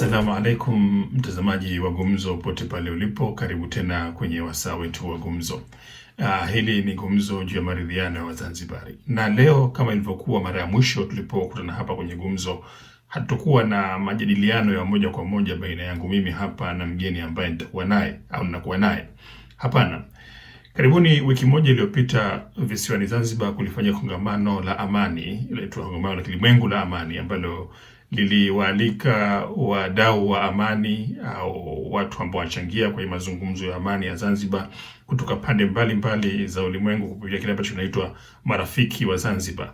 Assalamu alaikum mtazamaji wa Gumzo pote pale ulipo, karibu tena kwenye wasaa wetu wa Gumzo. Hili ni Gumzo juu ya maridhiano ya Zanzibari. Na leo kama ilivyokuwa mara ya mwisho tulipokutana hapa kwenye Gumzo, hatakuwa na majadiliano ya moja kwa moja baina yangu mimi hapa na mgeni ambaye nitakuwa naye au ninakuwa naye. Hapana. Karibuni wiki moja iliyopita visiwani Zanzibar kulifanyika Kongamano la Amani, inaitwa Kongamano la Kilimwengu la Amani, ambalo liliwaalika wadau wa amani au watu ambao wanachangia kwenye mazungumzo ya amani ya Zanzibar kutoka pande mbalimbali za ulimwengu kupitia kile ambacho kinaitwa Marafiki wa Zanzibar.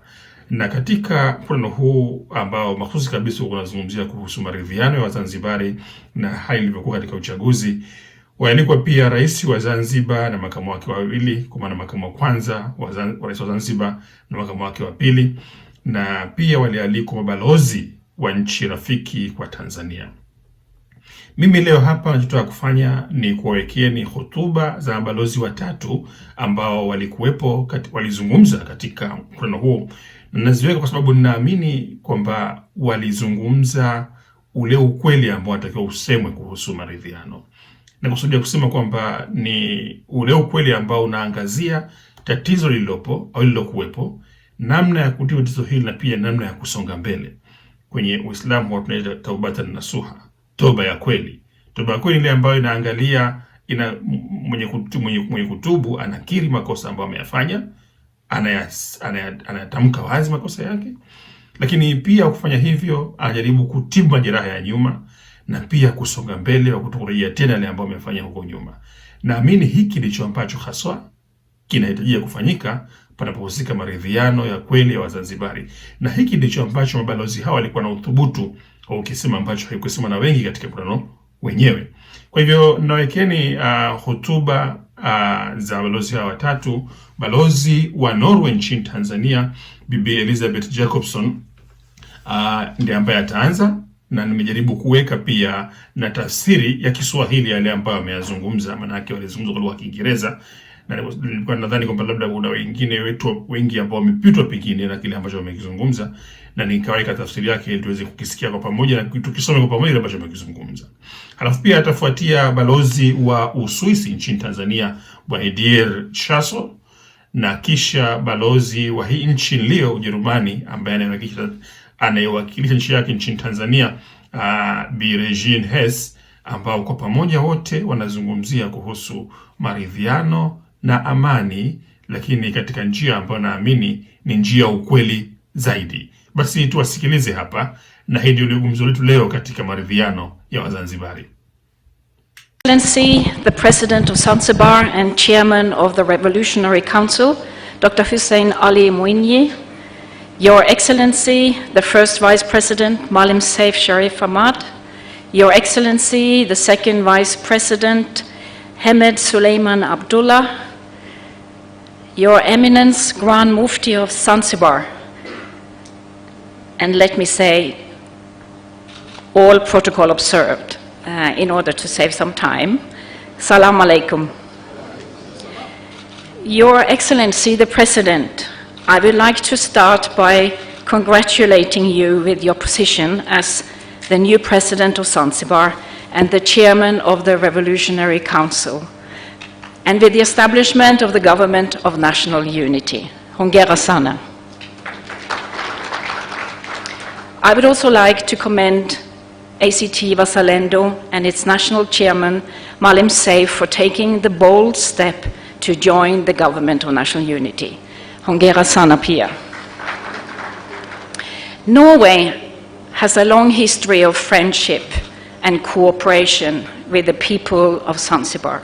Na katika mkutano huu ambao mahususi kabisa unazungumzia kuhusu maridhiano ya Zanzibari na hali ilivyokuwa katika uchaguzi, waalikwa pia rais wa Zanzibar na makamu wake wawili, kwa maana makamu wa kwanza wa rais wa Zanzibar na makamu wake wa pili, na pia walialikwa mabalozi wa nchi rafiki kwa Tanzania. Mimi leo hapa ninachotaka kufanya ni kuwawekeeni hotuba za mabalozi watatu ambao walikuwepo walizungumza katika mkutano huo, na naziweka kwa sababu ninaamini kwamba walizungumza ule ukweli ambao unatakiwa usemwe kuhusu maridhiano. Na kusudia kusema kwamba ni ule ukweli ambao unaangazia tatizo lililopo au lililokuwepo, namna ya kutibu tatizo hili na pia namna ya kusonga mbele. Kwenye Uislamu watu tunaita taubatan nasuha, toba ya kweli. Toba ya kweli ile ambayo inaangalia mwenye kutubu anakiri makosa ambayo ameyafanya, anayatamka wazi makosa yake, lakini pia kufanya hivyo anajaribu kutibu majeraha ya nyuma na pia kusonga mbele wa kutokurejea tena yale ambayo amefanya huko nyuma. Naamini hiki ndicho ambacho haswa kinahitajia kufanyika panapohusika maridhiano ya kweli ya Wazanzibari, na hiki ndicho ambacho mabalozi hawa walikuwa na uthubutu au ukisema ambacho haikusemwa na wengi katika mkutano wenyewe. Kwa hivyo nawekeni hotuba za balozi hawa watatu. Balozi wa Norway nchini Tanzania, Bibi Elizabeth Jacobson, ndiye ambaye ataanza, na nimejaribu kuweka pia na tafsiri ya Kiswahili yale ambayo ameyazungumza, maana yake walizungumza kwa lugha ya Kiingereza, na nilikuwa nadhani kwamba labda kuna wengine wetu wengi ambao wamepitwa pengine na kile ambacho wamekizungumza, na nikaweka tafsiri yake ili tuweze kukisikia kwa pamoja na tukisome kwa pamoja ambacho wamekizungumza. Halafu pia atafuatia balozi wa Uswisi nchini Tanzania, Bwana Dier Chaso, na kisha balozi wa hii nchi leo Ujerumani ambaye anayewakilisha nchi yake nchini Tanzania, Bi Regine Hess, ambao kwa pamoja wote wanazungumzia kuhusu maridhiano na amani, lakini katika njia ambayo naamini ni njia ukweli zaidi. Basi tuwasikilize hapa, na hii ndio gumzo letu leo katika maridhiano ya Wazanzibari. Excellency, the President of Zanzibar and Chairman of the Revolutionary Council, Dr. Hussein Ali Mwinyi, Your Excellency, the First Vice President, Maalim Seif Sharif Hamad, Your Excellency, the Second Vice President, Hamed Suleiman Abdullah, Your Eminence, Grand Mufti of Zanzibar, and let me say, all protocol observed in order to save some time. Salam alaikum. Your Excellency, the President, I would like to start by congratulating you with your position as the new President of Zanzibar and the Chairman of the Revolutionary Council, and with the establishment of the Government of National Unity. Hongera sana. I would also like to commend ACT Vasalendo and its national chairman, Maalim Seif, for taking the bold step to join the Government of National Unity. Hongera sana pia. Norway has a long history of friendship and cooperation with the people of Zanzibar.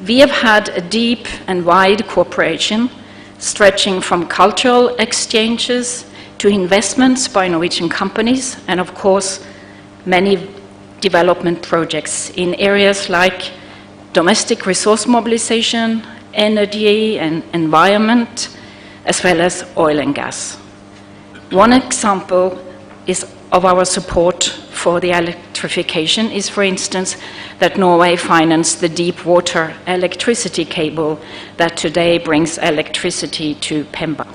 We have had a deep and wide cooperation stretching from cultural exchanges to investments by Norwegian companies and, of course, many development projects in areas like domestic resource mobilization, energy and environment, as well as oil and gas. One example of our support for the electrification is, for instance, that Norway financed the deep water electricity cable that today brings electricity to Pemba.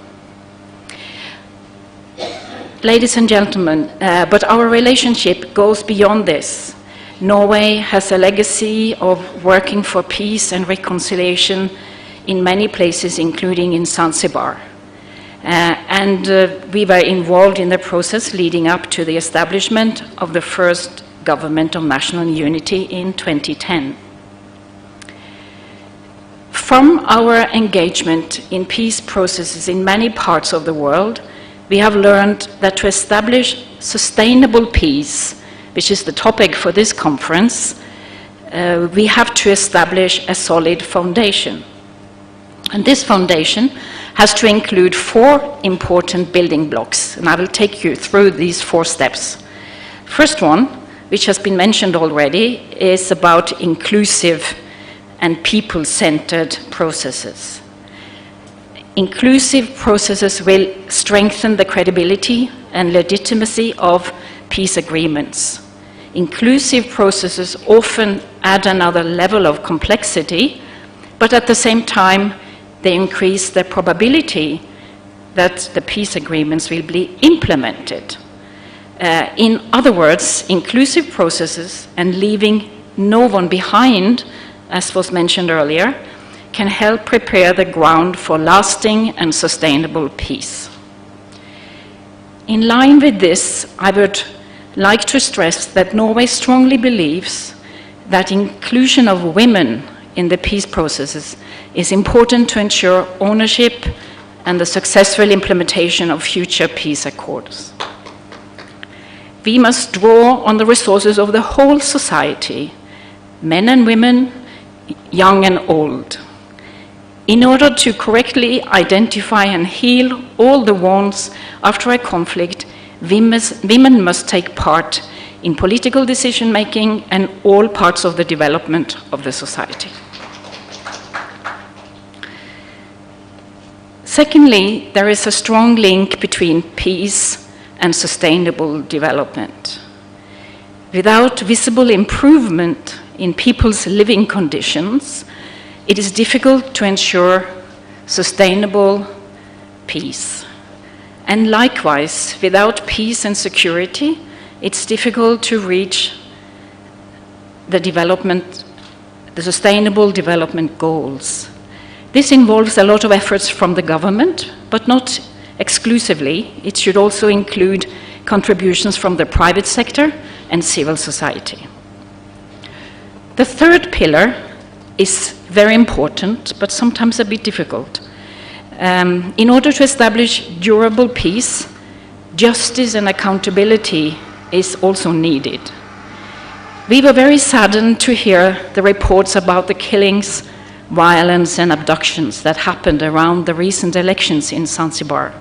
ladies and gentlemen, but our relationship goes beyond this. Norway has a legacy of working for peace and reconciliation in many places, including in Zanzibar. We were involved in the process leading up to the establishment of the first government of national unity in 2010. From our engagement in peace processes in many parts of the world, we have learned that to establish sustainable peace, which is the topic for this conference, we have to establish a solid foundation. And this foundation has to include 4 important building blocks, and I will take you through these 4 steps. First one, which has been mentioned already, is about inclusive and people-centered processes. Inclusive processes will strengthen the credibility and legitimacy of peace agreements. Inclusive processes often add another level of complexity, but at the same time, they increase the probability that the peace agreements will be implemented. In other words, inclusive processes and leaving no one behind, as was mentioned earlier, can help prepare the ground for lasting and sustainable peace. In line with this, I would like to stress that Norway strongly believes that inclusion of women in the peace processes is important to ensure ownership and the successful implementation of future peace accords. We must draw on the resources of the whole society, men and women, young and old, in order to correctly identify and heal all the wounds after a conflict. Women must take part in political decision-making and all parts of the development of the society. Secondly, there is a strong link between peace and sustainable development. Without visible improvement in people's living conditions, it is difficult to ensure sustainable peace. And likewise, without peace and security, it's difficult to reach the sustainable development goals. This involves a lot of efforts from the government, but not exclusively. It should also include contributions from the private sector and civil society. The third pillar is very important, but sometimes a bit difficult. In order to establish durable peace, justice and accountability is also needed. We were very saddened to hear the reports about the killings, violence and abductions that happened around the recent elections in Zanzibar,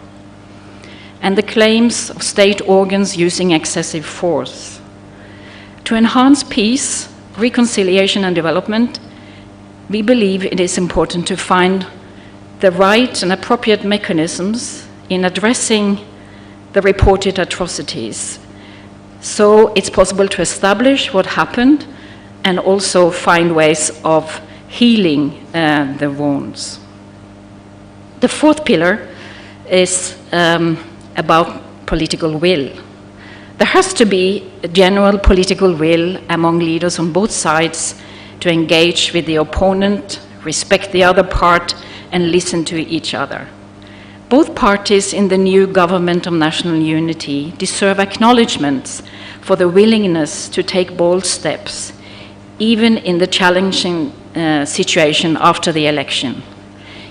and the claims of state organs using excessive force. To enhance peace, reconciliation and development, we believe it is important to find the right and appropriate mechanisms in addressing the reported atrocities, so it's possible to establish what happened and also find ways of healing the wounds. The fourth pillar is about political will. There has to be a general political will among leaders on both sides to engage with the opponent, respect the other part, and listen to each other. Both parties in the new government of national unity deserve acknowledgements for the willingness to take bold steps, even in the challenging situation after the election.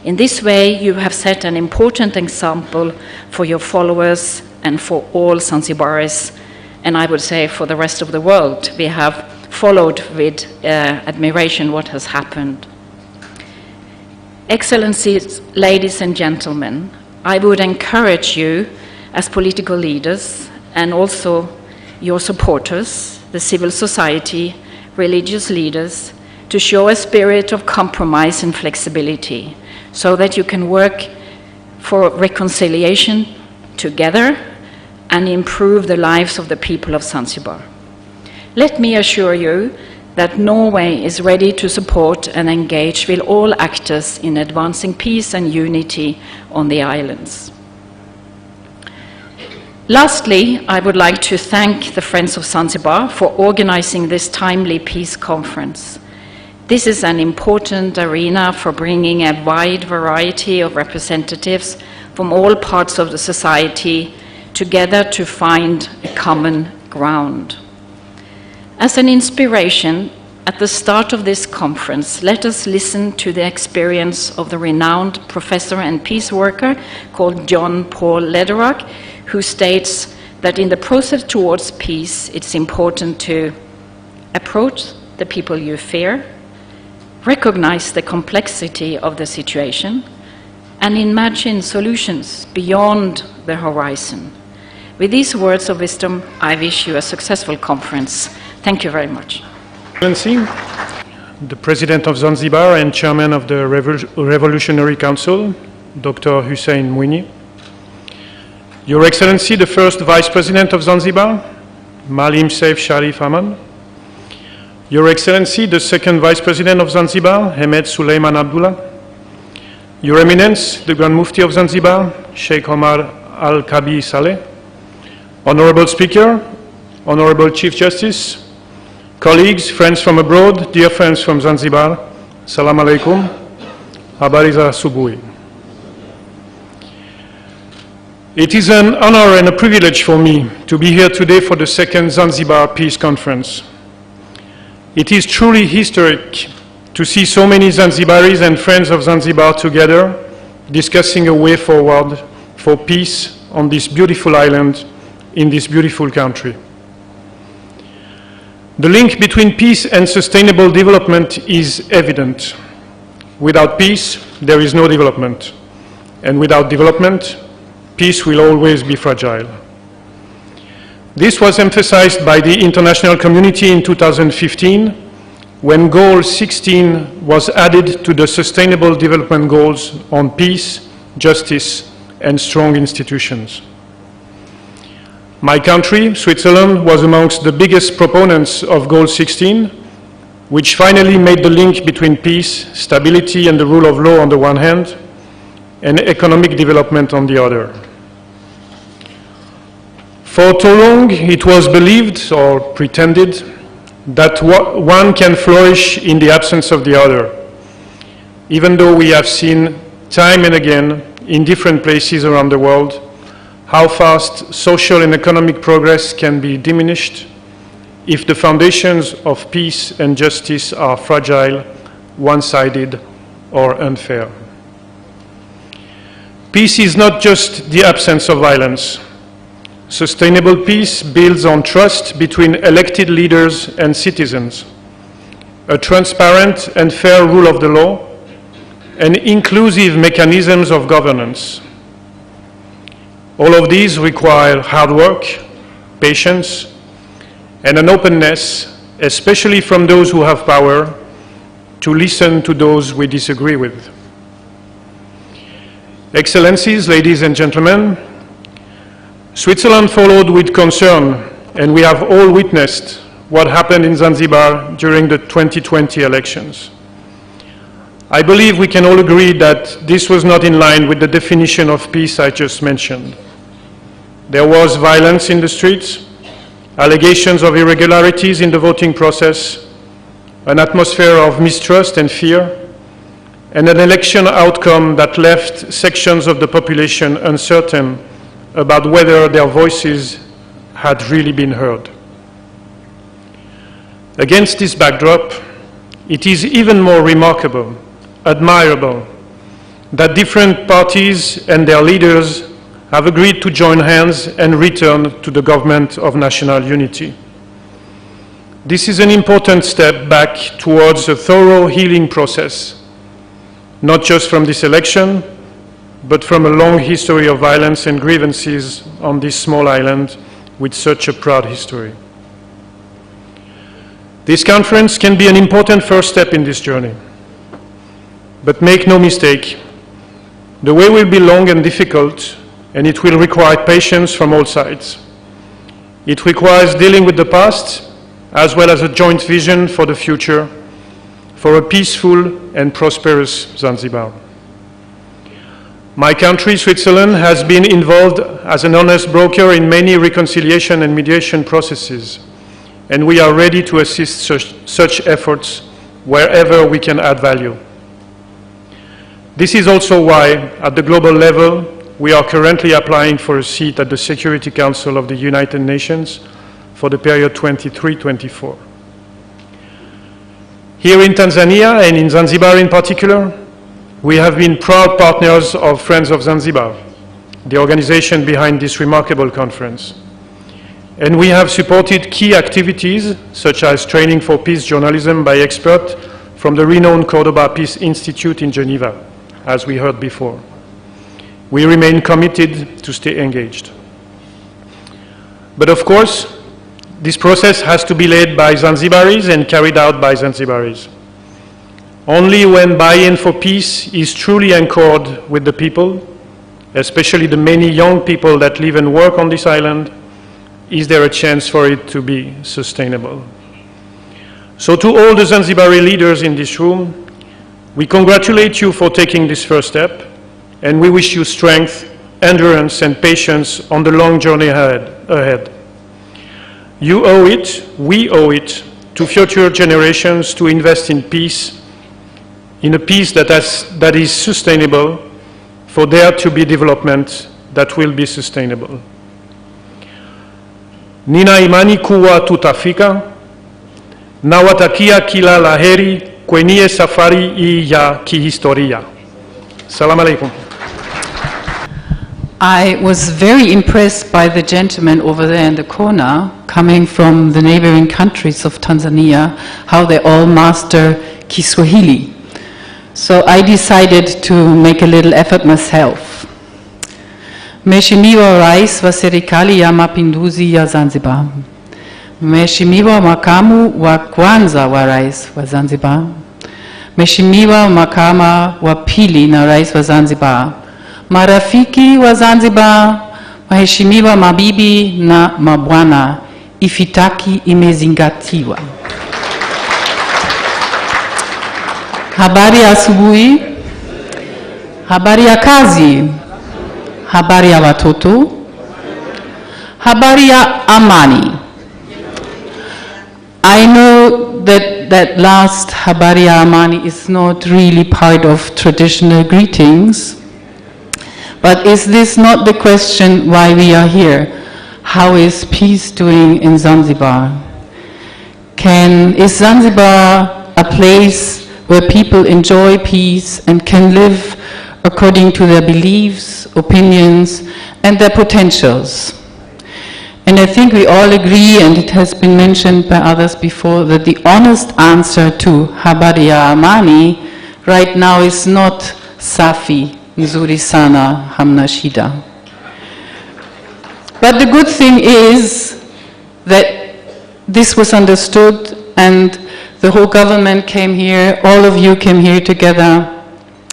In this way, you have set an important example for your followers and for all Zanzibaris, and I would say for the rest of the world. We have followed with admiration what has happened. Excellencies, ladies and gentlemen, I would encourage you as political leaders and also your supporters, the civil society, religious leaders, to show a spirit of compromise and flexibility so that you can work for reconciliation together and improve the lives of the people of Zanzibar. Let me assure you that Norway is ready to support and engage with all actors in advancing peace and unity on the islands. Lastly, I would like to thank the Friends of Zanzibar for organizing this timely peace conference. This is an important arena for bringing a wide variety of representatives from all parts of the society together to find a common ground. As an inspiration, at the start of this conference, let us listen to the experience of the renowned professor and peace worker called John Paul Lederach, who states that in the process towards peace, it's important to approach the people you fear, recognize the complexity of the situation, and imagine solutions beyond the horizon. With these words of wisdom, I wish you a successful conference. Thank you very much. Excellency, the President of Zanzibar and Chairman of the Revolutionary Council, Dr. Hussein Mwinyi, Your Excellency, the First Vice President of Zanzibar, Maalim Seif Sharif Hamad, Your Excellency, the Second Vice President of Zanzibar, Hemed Suleiman Abdullah, Your Eminence, the Grand Mufti of Zanzibar, Sheikh Omar Al-Kabi Saleh, Honorable Speaker, Honorable Chief Justice, colleagues, friends from abroad, dear friends from Zanzibar, Salam alaikum, habari za asubuhi. It is an honor and a privilege for me to be here today for the second Zanzibar Peace Conference. It is truly historic to see so many Zanzibaris and friends of Zanzibar together discussing a way forward for peace on this beautiful island in this beautiful country. The link between peace and sustainable development is evident. Without peace, there is no development. And without development, peace will always be fragile. This was emphasized by the international community in 2015 when Goal 16 was added to the Sustainable Development Goals on peace, justice, and strong institutions. My country, Switzerland, was amongst the biggest proponents of Goal 16, which finally made the link between peace, stability, and the rule of law on the one hand, and economic development on the other. For too long, it was believed or pretended that one can flourish in the absence of the other, even though we have seen time and again in different places around the world how fast social and economic progress can be diminished if the foundations of peace and justice are fragile, one-sided, or unfair. Peace is not just the absence of violence. Sustainable peace builds on trust between elected leaders and citizens, a transparent and fair rule of the law, and inclusive mechanisms of governance. All of these require hard work, patience, and an openness, especially from those who have power, to listen to those we disagree with. Excellencies, ladies and gentlemen, Switzerland followed with concern, and we have all witnessed what happened in Zanzibar during the 2020 elections. I believe we can all agree that this was not in line with the definition of peace I just mentioned. There was violence in the streets, allegations of irregularities in the voting process, an atmosphere of mistrust and fear, and an election outcome that left sections of the population uncertain about whether their voices had really been heard. Against this backdrop, it is even more remarkable, admirable, that different parties and their leaders have agreed to join hands and return to the government of national unity. This is an important step back towards a thorough healing process, not just from this election, but from a long history of violence and grievances on this small island with such a proud history. This conference can be an important first step in this journey. But make no mistake, the way will be long and difficult, and it will require patience from all sides. It requires dealing with the past, as well as a joint vision for the future, for a peaceful and prosperous Zanzibar. My country, Switzerland, has been involved as an honest broker in many reconciliation and mediation processes, and we are ready to assist such efforts wherever we can add value. This is also why, at the global level, we are currently applying for a seat at the Security Council of the United Nations for the period 23-24. Here in Tanzania, and in Zanzibar in particular, we have been proud partners of Friends of Zanzibar, the organization behind this remarkable conference. And we have supported key activities, such as training for peace journalism by experts from the renowned Cordoba Peace Institute in Geneva, as we heard before. We remain committed to stay engaged. But of course, this process has to be led by Zanzibaris and carried out by Zanzibaris. Only when buy-in for peace is truly anchored with the people, especially the many young people that live and work on this island, is there a chance for it to be sustainable. So to all the Zanzibari leaders in this room, we congratulate you for taking this first step, and we wish you strength, endurance, and patience on the long journey ahead. You owe it, we owe it, to future generations to invest in peace, in a peace that is sustainable, for there to be development that will be sustainable. Nina imani kuwa tutafika, nawatakia kila laheri kwenye safari hii ya kihistoria. Salam alaikum. I was very impressed by the gentleman over there in the corner, coming from the neighboring countries of Tanzania, how they all master Kiswahili. So I decided to make a little effort myself. Mheshimiwa Rais wa Serikali ya Mapinduzi ya Zanzibar. Mheshimiwa Makamu wa Kwanza wa Rais wa Zanzibar. Mheshimiwa Makama wa Pili na Rais wa Zanzibar. Marafiki wa Zanzibar, waheshimiwa mabibi na mabwana, ifitaki imezingatiwa. Habari ya asubuhi, habari ya kazi, habari ya watoto, habari ya amani. I know that last habari ya amani is not really part of traditional greetings, but is this not the question why we are here? How is peace doing in Zanzibar? Is Zanzibar a place where people enjoy peace and can live according to their beliefs, opinions, and their potentials? And I think we all agree, and it has been mentioned by others before, that the honest answer to habari ya amani right now is not safi, nzuri sana, hamna shida. But the good thing is that this was understood, and the whole government came here, all of you came here together,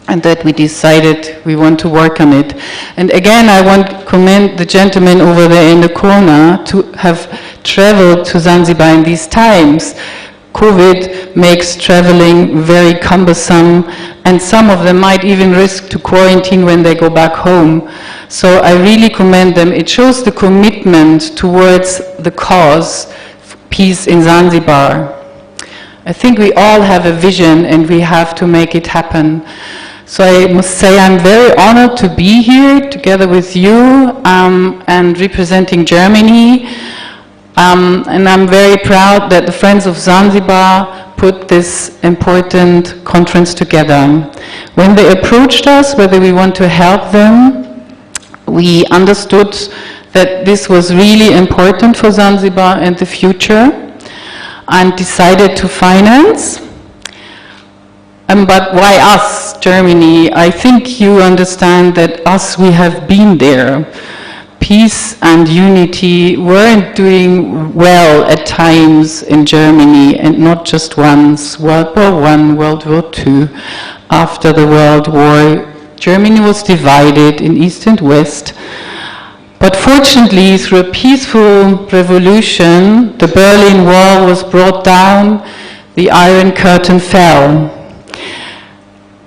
and that we decided we want to work on it. And again, I want to commend the gentleman over there in the corner to have traveled to Zanzibar in these times. COVID makes traveling very cumbersome, and some of them might even risk to quarantine when they go back home. So I really commend them. It shows the commitment towards the cause, peace in Zanzibar. I think we all have a vision, and we have to make it happen. So I must say I'm very honored to be here together with you and representing Germany. And I'm very proud that the Friends of Zanzibar put this important conference together. When they approached us whether we want to help them, we understood that this was really important for Zanzibar and the future, and decided to finance. But why us, Germany? I think you understand that us, we have been there. Peace and unity weren't doing well at times in Germany, and not just once. World War I, World War II. After the World War, Germany was divided in East and West. But fortunately, through a peaceful revolution, the Berlin Wall was brought down, the Iron Curtain fell.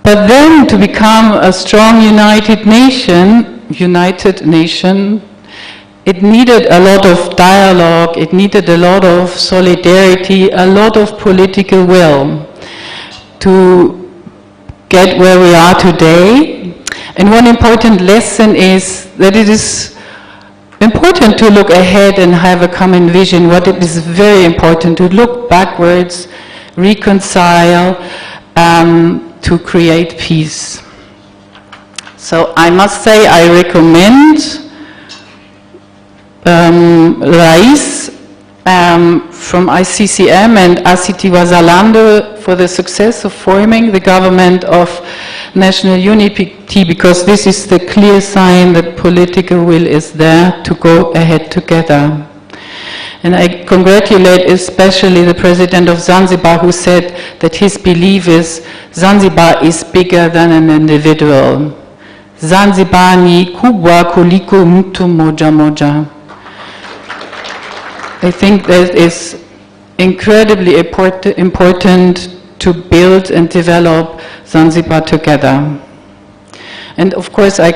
But then to become a strong united nation, it needed a lot of dialogue, it needed a lot of solidarity, a lot of political will to get where we are today. And one important lesson is that it is important to look ahead and have a common vision. What it is very important to look backwards, reconcile, to create peace. So I must say I recommend Rais from ICCM and ACT Wazalando for the success of forming the government of national unity, because this is the clear sign that political will is there to go ahead together. And I congratulate especially the president of Zanzibar, who said that his belief is Zanzibar is bigger than an individual. Zanzibar ni kubwa kuliko mtu moja moja. I think that is incredibly important to build and develop Zanzibar together. And of course I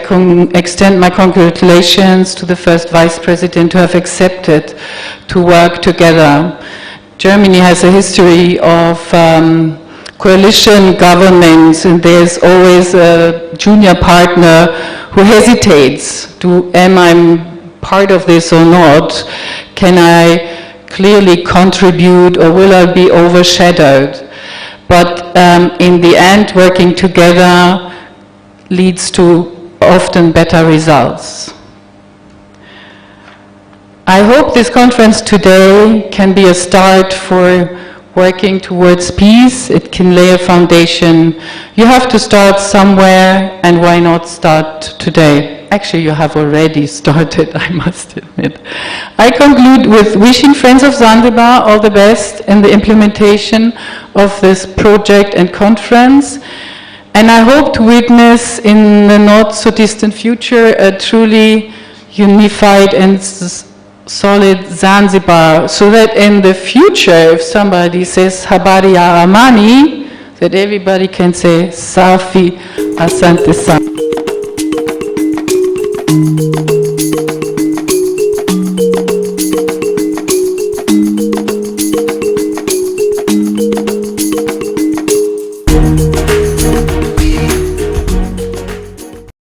extend my congratulations to the first Vice President who have accepted to work together. Germany has a history of coalition governments, and there's always a junior partner who hesitates. Am I part of this or not? Can I clearly contribute, or will I be overshadowed? But in the end, working together leads to often better results. I hope this conference today can be a start for working towards peace. It can lay a foundation. You have to start somewhere, and why not start today? Actually, you have already started, I must admit. I conclude with wishing Friends of Zanzibar all the best in the implementation of this project and conference. And I hope to witness in the not so distant future a truly unified and solid Zanzibar, so that in the future, if somebody says habari ya amani, that everybody can say safi, asante sana.